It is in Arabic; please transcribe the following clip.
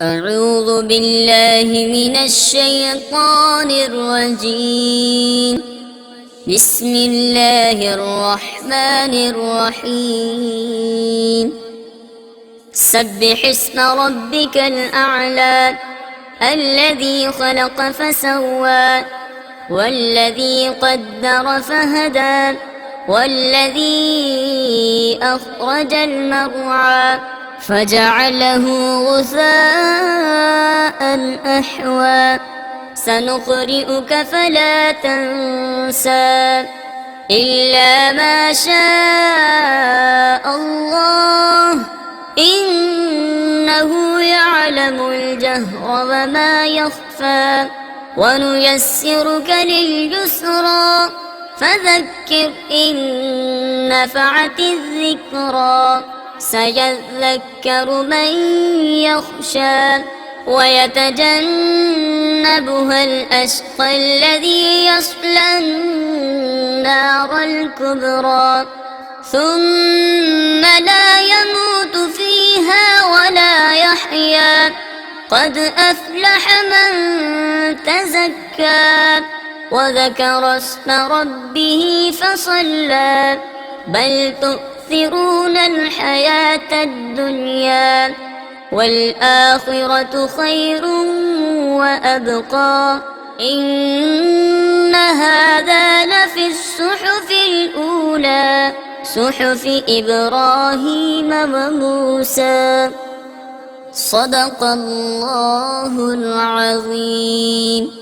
أعوذ بالله من الشيطان الرجيم. بسم الله الرحمن الرحيم. سبح اسم ربك الأعلى الذي خلق فسوى والذي قدر فهدى والذي أخرج المرعى فجعله غثاء أحوى سنقرئك فلا تنسى إلا ما شاء الله إنه يعلم الجهر وما يخفى ونيسرك لليسرى فذكر إن نفعت الذكرى سيذكر من يخشى ويتجنبها الأشقى الذي يصلى النار الكبرى ثم لا يموت فيها ولا يحيا قد أفلح من تزكى وذكر اسم ربه فصلى بل تؤثرون الحياة الدنيا والآخرة خير وأبقى إن هذا لفي الصحف الأولى صحف إبراهيم وموسى. صدق الله العظيم.